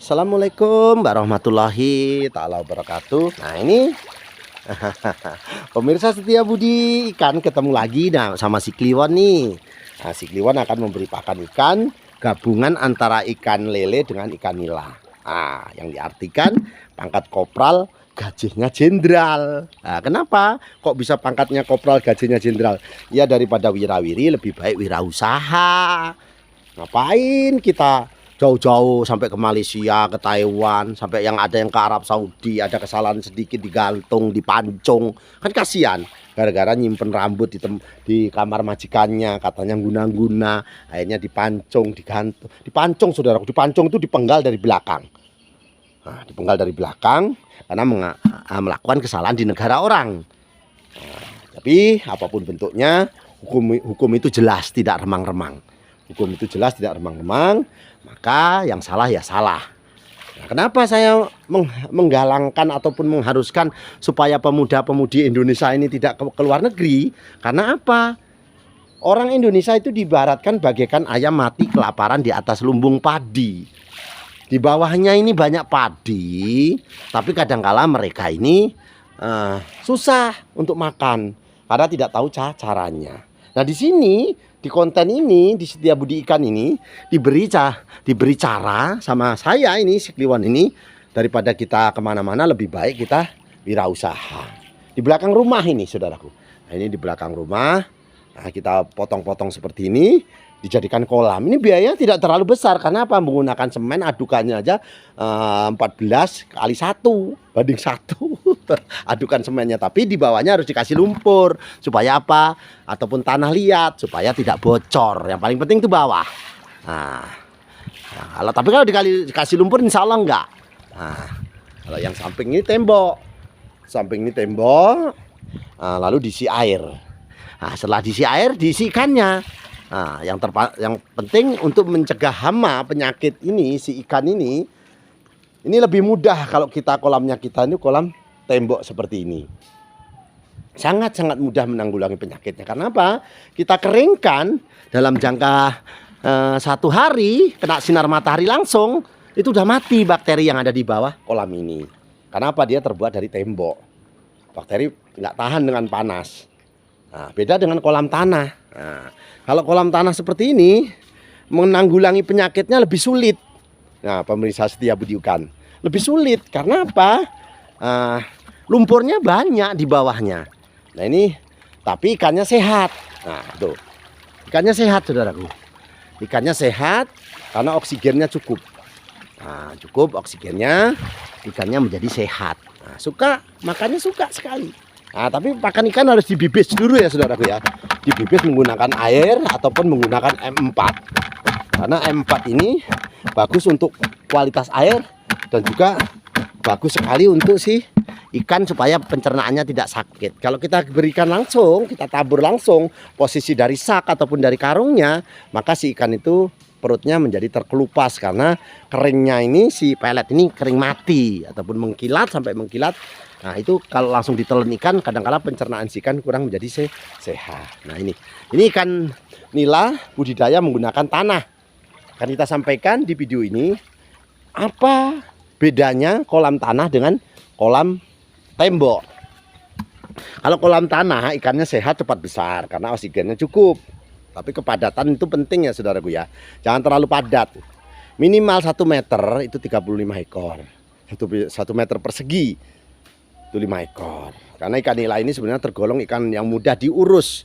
Assalamualaikum warahmatullahi taala wabarakatuh. Nah ini pemirsa setia budi ikan ketemu lagi sama si Kliwon nih. Nah, si Kliwon akan memberi pakan ikan gabungan antara ikan lele dengan ikan nila. Nah, yang diartikan pangkat kopral gajinya jenderal. Nah, kenapa kok bisa pangkatnya kopral gajinya jenderal? Ya daripada wirawiri lebih baik wirausaha. Ngapain kita jauh-jauh sampai ke Malaysia, ke Taiwan, sampai yang ada yang ke Arab Saudi, ada kesalahan sedikit digantung, dipancung. Kan kasihan gara-gara nyimpen rambut di kamar majikannya, katanya guna-guna, akhirnya dipancung, digantung. Dipancung saudaraku, dipancung itu dipenggal dari belakang. Nah, dipenggal dari belakang karena melakukan kesalahan di negara orang. Nah, tapi apapun bentuknya, hukum itu jelas, tidak remang-remang. Hukum itu jelas tidak remang-remang, maka yang salah ya salah. Nah, kenapa saya menggalangkan ataupun mengharuskan supaya pemuda-pemudi Indonesia ini tidak ke luar negeri? Karena apa? Orang Indonesia itu diibaratkan bagaikan ayam mati kelaparan di atas lumbung padi. Di bawahnya ini banyak padi, tapi kadangkala mereka ini susah untuk makan karena tidak tahu caranya. Nah di sini, di konten ini, di Setia Budi Ikan ini diberi cara sama saya ini, si Kliwon ini, daripada kita kemana-mana lebih baik kita wirausaha. Di belakang rumah ini saudaraku. Nah ini di belakang rumah, nah, kita potong-potong seperti ini, dijadikan kolam. Ini biayanya tidak terlalu besar karena apa? Menggunakan semen adukannya aja 14 kali 1 banding 1 adukan semennya, tapi di bawahnya harus dikasih lumpur supaya apa? Ataupun tanah liat supaya tidak bocor. Yang paling penting itu bawah. Nah, tapi kalau dikasih lumpur insya Allah enggak. Nah, kalau yang samping ini tembok, nah, lalu diisi air. Nah, setelah diisi air diisi ikannya. Nah, yang penting untuk mencegah hama penyakit ini, si ikan ini lebih mudah kalau kolamnya kita ini kolam tembok seperti ini. Sangat-sangat mudah menanggulangi penyakitnya. Karena apa? Kita keringkan dalam jangka 1 hari, kena sinar matahari langsung, itu udah mati bakteri yang ada di bawah kolam ini. Karena apa? Dia terbuat dari tembok. Bakteri nggak tahan dengan panas. Nah, beda dengan kolam tanah. Nah, kalau kolam tanah seperti ini menanggulangi penyakitnya lebih sulit. Nah, pemirsa setia budi ikan, lebih sulit karena apa? Lumpurnya banyak di bawahnya. Nah ini, tapi ikannya sehat. Nah tuh, ikannya sehat saudaraku. Ikannya sehat karena oksigennya cukup. Nah, cukup oksigennya, ikannya menjadi sehat. Nah, makannya suka sekali. Nah, tapi pakan ikan harus dibibis dulu ya saudaraku ya. Dibibis menggunakan air ataupun menggunakan M4. Karena M4 ini bagus untuk kualitas air dan juga bagus sekali untuk si ikan supaya pencernaannya tidak sakit. Kalau kita berikan langsung, kita tabur langsung posisi dari sak ataupun dari karungnya, maka si ikan itu perutnya menjadi terkelupas karena keringnya ini, si pelet ini kering mati ataupun mengkilat sampai mengkilat. Nah itu kalau langsung ditelan ikan, kadang-kala pencernaan si ikan kurang menjadi sehat. Nah ini ikan nila budidaya menggunakan tanah. Kan kita sampaikan di video ini apa bedanya kolam tanah dengan kolam tembok. Kalau kolam tanah ikannya sehat, cepat besar karena oksigennya cukup. Tapi kepadatan itu penting ya saudaraku ya. Jangan terlalu padat. Minimal 1 meter itu 35 ekor. 1 meter persegi itu 5 ekor. Karena ikan nila ini sebenarnya tergolong ikan yang mudah diurus.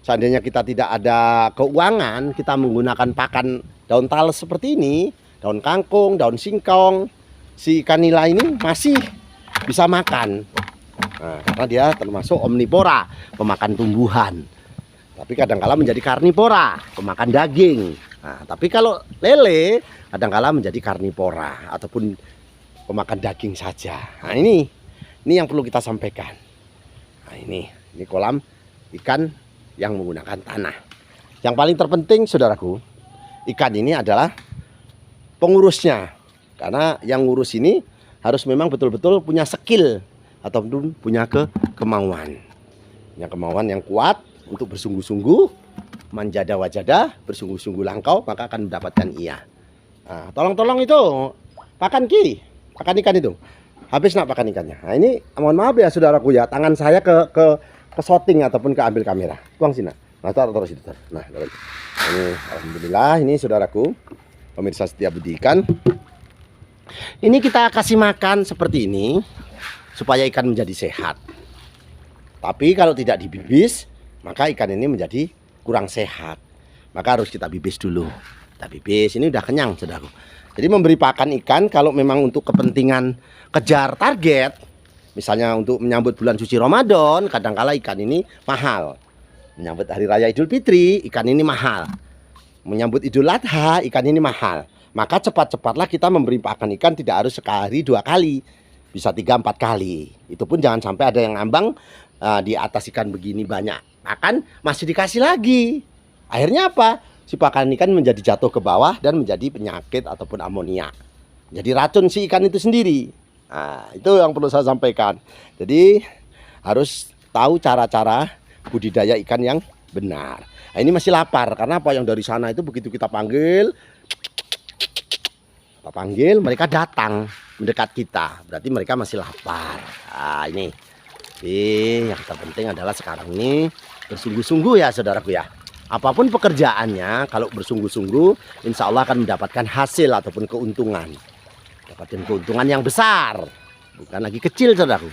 Seandainya kita tidak ada keuangan, kita menggunakan pakan daun tales seperti ini, daun kangkung, daun singkong, si ikan nila ini masih bisa makan. Nah, karena dia termasuk omnivora, pemakan tumbuhan. Tapi kadangkala menjadi karnivora, pemakan daging. Nah, tapi kalau lele kadangkala menjadi karnivora ataupun pemakan daging saja. Nah, ini yang perlu kita sampaikan. Nah, ini kolam ikan yang menggunakan tanah. Yang paling terpenting saudaraku, ikan ini adalah pengurusnya. Karena yang ngurus ini harus memang betul-betul punya skill ataupun punya kemauan. Punya kemauan yang kuat untuk bersungguh-sungguh, manjada wajada, bersungguh-sungguh langkau, maka akan mendapatkan ia. Nah, tolong itu pakan ki, pakan ikan itu. Habis nak pakan ikannya. Nah ini mohon maaf ya saudaraku ya, tangan saya ke shooting ataupun ke ambil kamera. Tuang sini. Nah, taruh situ. Nah, taruh. Ini alhamdulillah ini saudaraku, pemirsa setia budi ikan. Ini kita kasih makan seperti ini supaya ikan menjadi sehat. Tapi kalau tidak dibibis, maka ikan ini menjadi kurang sehat. Maka harus kita bibis dulu. Kita bibis, ini udah kenyang saudaraku. Jadi memberi pakan ikan kalau memang untuk kepentingan kejar target, misalnya untuk menyambut bulan suci Ramadan, kadangkala ikan ini mahal. Menyambut hari raya Idul Fitri, ikan ini mahal. Menyambut Idul Adha, ikan ini mahal. Maka cepat-cepatlah kita memberi pakan ikan, tidak harus sekali 2 kali, bisa 3-4 kali. Itu pun jangan sampai ada yang ngambang di atas ikan begini banyak makan masih dikasih lagi. Akhirnya apa? Si pakan ikan menjadi jatuh ke bawah dan menjadi penyakit ataupun amonia. Jadi racun si ikan itu sendiri. Nah, itu yang perlu saya sampaikan. Jadi harus tahu cara-cara budidaya ikan yang benar. Nah, ini masih lapar karena apa, yang dari sana itu begitu kita panggil mereka datang mendekat kita. Berarti mereka masih lapar. Nah, ini. Yang terpenting adalah sekarang ini bersungguh-sungguh ya saudaraku ya. Apapun pekerjaannya, kalau bersungguh-sungguh, insya Allah akan mendapatkan hasil ataupun keuntungan. Dapatkan keuntungan yang besar, bukan lagi kecil saudaraku.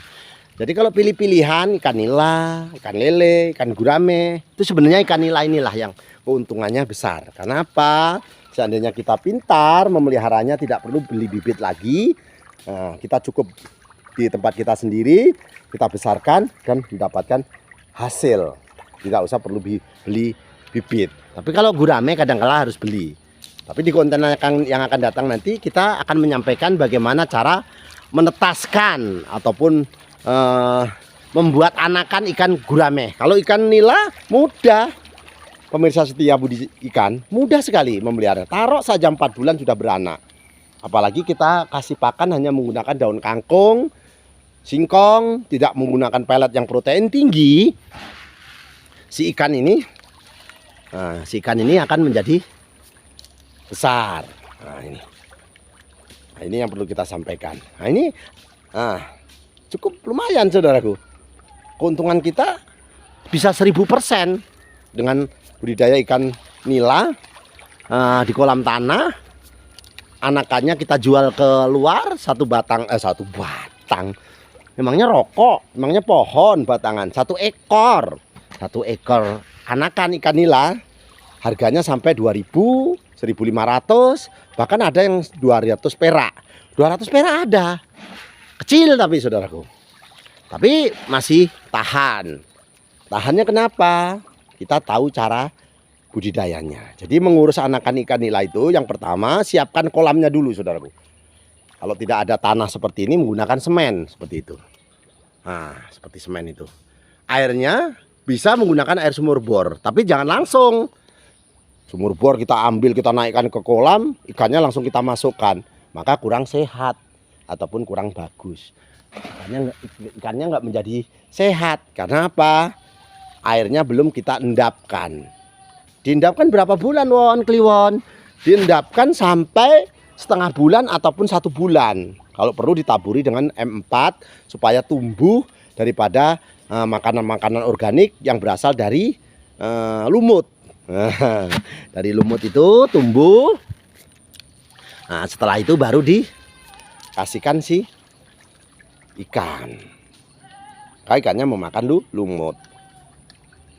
Jadi kalau pilih-pilihan ikan nila, ikan lele, ikan gurame, itu sebenarnya ikan nila inilah yang keuntungannya besar. Karena apa? Seandainya kita pintar memeliharanya, tidak perlu beli bibit lagi. Nah, kita cukup di tempat kita sendiri, kita besarkan dan mendapatkan hasil. Tidak usah perlu beli bibit. Tapi kalau gurame kadang-kala harus beli. Tapi di konten yang akan datang nanti kita akan menyampaikan bagaimana cara menetaskan ataupun membuat anakan ikan gurame. Kalau ikan nila mudah, pemirsa setia budi ikan, mudah sekali memelihara. Taruh saja 4 bulan sudah beranak. Apalagi kita kasih pakan hanya menggunakan daun kangkung, singkong, tidak menggunakan pelet yang protein tinggi. Si ikan ini akan menjadi besar. Nah ini yang perlu kita sampaikan. Nah ini cukup lumayan saudaraku. Keuntungan kita bisa 1000% dengan budidaya ikan nila di kolam tanah. Anakannya kita jual ke luar, satu batang. Memangnya rokok, memangnya pohon batangan. 1 ekor anakan ikan nila harganya sampai 2.000, 1.500, bahkan ada yang 200 perak. 200 perak ada. Kecil tapi saudaraku. Tapi masih tahan. Tahannya kenapa? Kita tahu cara budidayanya. Jadi mengurus anakan ikan nila itu yang pertama siapkan kolamnya dulu saudaraku. Kalau tidak ada tanah seperti ini menggunakan semen seperti itu. Nah, seperti semen itu. Airnya bisa menggunakan air sumur bor, tapi jangan langsung. Sumur bor kita ambil, kita naikkan ke kolam, ikannya langsung kita masukkan, maka kurang sehat ataupun kurang bagus. Ikannya nggak menjadi sehat. Karena apa? Airnya belum kita endapkan. Diendapkan berapa bulan won kliwon? Diendapkan sampai setengah bulan ataupun 1 bulan. Kalau perlu ditaburi dengan M4 supaya tumbuh daripada makanan-makanan organik yang berasal dari lumut. Dari lumut itu tumbuh. Nah, setelah itu baru dikasihkan si ikan. Karena ikannya memakan lumut.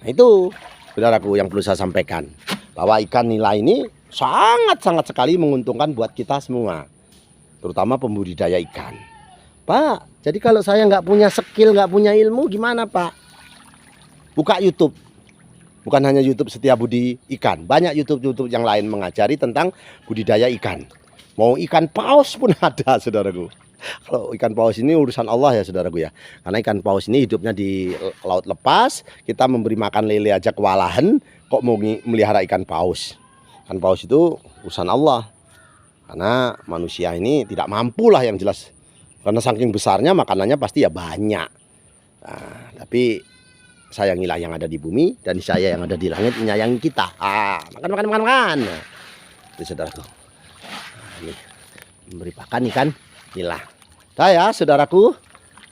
Nah, itu saudaraku yang perlu saya sampaikan, bahwa ikan nila ini sangat-sangat sekali menguntungkan buat kita semua, terutama pembudidaya ikan. Pak, jadi kalau saya nggak punya skill, nggak punya ilmu, gimana Pak? Buka YouTube. Bukan hanya YouTube Setia Budi Ikan, banyak YouTube yang lain mengajari tentang budidaya ikan. Mau ikan paus pun ada saudaraku. Kalau ikan paus ini urusan Allah ya saudaraku ya. Karena ikan paus ini hidupnya di laut lepas, kita memberi makan lele aja kewalahan, kok mau melihara ikan paus. Ikan paus itu urusan Allah. Karena manusia ini tidak mampu lah yang jelas. Karena saking besarnya makanannya pasti ya banyak. Nah, tapi sayangilah yang ada di bumi dan saya yang ada di langit menyayangi kita. Makan. Itu saudaraku. Nah, ini memberi pakan ikan nila. Nah ya saudaraku,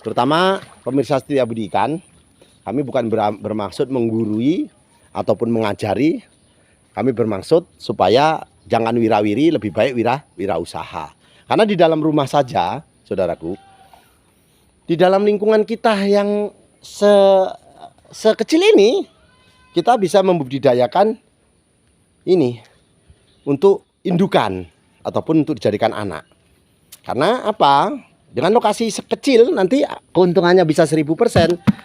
terutama pemirsa setia budi ikan, kami bukan bermaksud menggurui ataupun mengajari. Kami bermaksud supaya jangan wirawiri, lebih baik wirausaha. Karena di dalam rumah saja, saudaraku, di dalam lingkungan kita yang sekecil ini, kita bisa membudidayakan ini untuk indukan ataupun untuk dijadikan anak. Karena apa? Dengan lokasi sekecil nanti keuntungannya bisa 1000%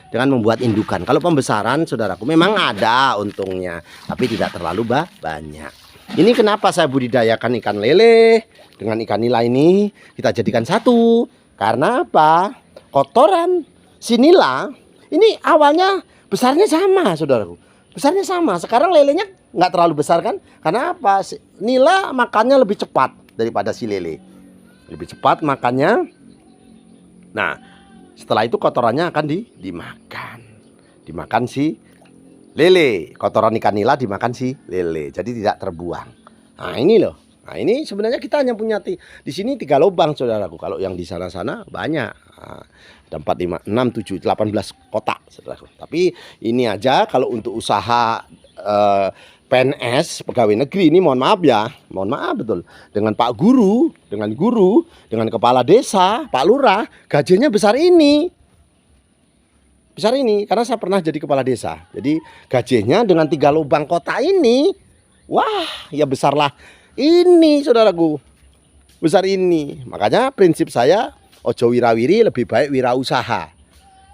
dengan membuat indukan. Kalau pembesaran saudaraku memang ada untungnya, tapi tidak terlalu banyak. Ini kenapa saya budidayakan ikan lele dengan ikan nila ini kita jadikan satu. Karena apa? Kotoran si nila ini awalnya besarnya sama saudaraku. Besarnya sama. Sekarang lelenya nggak terlalu besar kan? Karena apa? Nila makannya lebih cepat daripada si lele. Lebih cepat makannya. Nah, setelah itu kotorannya akan dimakan si lele. Kotoran ikan nila dimakan si lele. Jadi tidak terbuang. Nah, ini loh. Nah, ini sebenarnya kita hanya punya di sini 3 lubang saudaraku. Kalau yang di sana-sana banyak. Nah, ada 4, 5, 6, 7, 18 kotak saudaraku. Tapi ini aja kalau untuk usaha PNS, pegawai negeri ini mohon maaf ya, mohon maaf betul. Dengan Pak Guru, dengan kepala desa, Pak Lurah, gajinya besar ini. Besar ini, karena saya pernah jadi kepala desa. Jadi gajinya dengan 3 lubang kota ini, wah ya besarlah ini saudaraku. Besar ini. Makanya prinsip saya, ojo wirawiri, lebih baik wirausaha.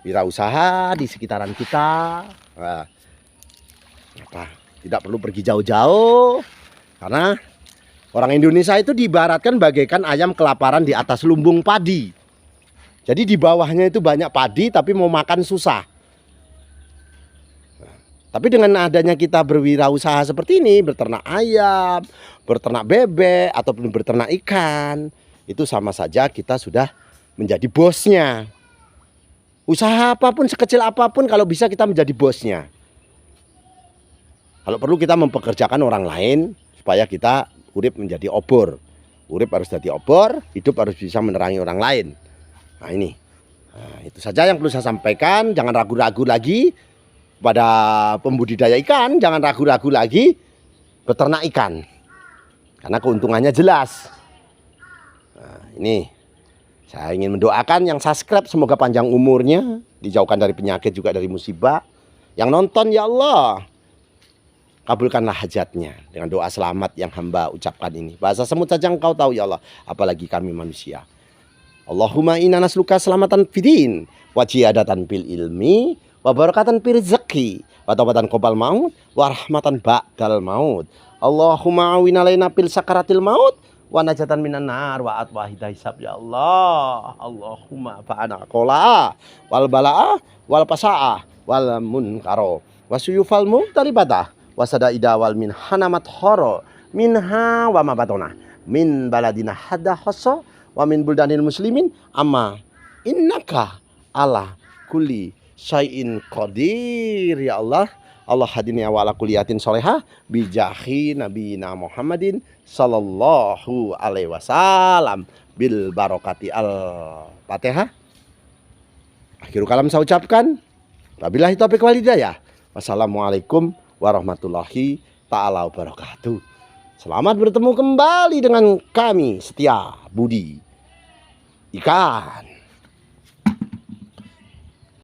Wirausaha di sekitaran kita. Nah, apa? Tidak perlu pergi jauh-jauh, karena orang Indonesia itu diibaratkan bagaikan ayam kelaparan di atas lumbung padi. Jadi di bawahnya itu banyak padi tapi mau makan susah. Tapi dengan adanya kita berwirausaha seperti ini, berternak ayam, berternak bebek, ataupun berternak ikan, itu sama saja kita sudah menjadi bosnya. Usaha apapun, sekecil apapun, kalau bisa kita menjadi bosnya. Kalau perlu kita mempekerjakan orang lain supaya kita urip menjadi obor. Urip harus jadi obor, hidup harus bisa menerangi orang lain. Nah ini. Nah, itu saja yang perlu saya sampaikan. Jangan ragu-ragu lagi pada pembudidaya ikan. Jangan ragu-ragu lagi beternak ikan. Karena keuntungannya jelas. Nah, ini. Saya ingin mendoakan yang subscribe semoga panjang umurnya. Dijauhkan dari penyakit juga dari musibah. Yang nonton ya Allah, kabulkanlah hajatnya dengan doa selamat yang hamba ucapkan ini. Bahasa semut saja engkau tahu ya Allah, apalagi kami manusia. Allahumma inna nasluka selamatan fidin, wa jiyadatan fil ilmi, wa barakatan fil rizqi, wa taubatan qabal maut, wa rahmatan ba'dal maut. Allahumma awin alaina fil sakaratil maut, wa najatan minan nar, wa atwahida hisab ya Allah. Allahumma fa'ana qola, wal bala'ah, wal pasa'ah, wal munkaro, wa suyufal mu'talibatah, wasada idawal min hanamat horo minha wa mabatona min baladina hadda hosso wa min buldanil muslimin amma innaka ala kulli syai'in qadir ya Allah. Allah hadini wa ala kuliyatin solehah bijahi nabiyina Muhammadin sallallahu alaihi wasallam bil barokati al-Fatihah. Akhirul kalam saya ucapkan wabillahi taufiq wal hidayah. Wassalamualaikum warahmatullahi ta'ala wabarakatuh. Selamat bertemu kembali dengan kami Setia Budi Ikan.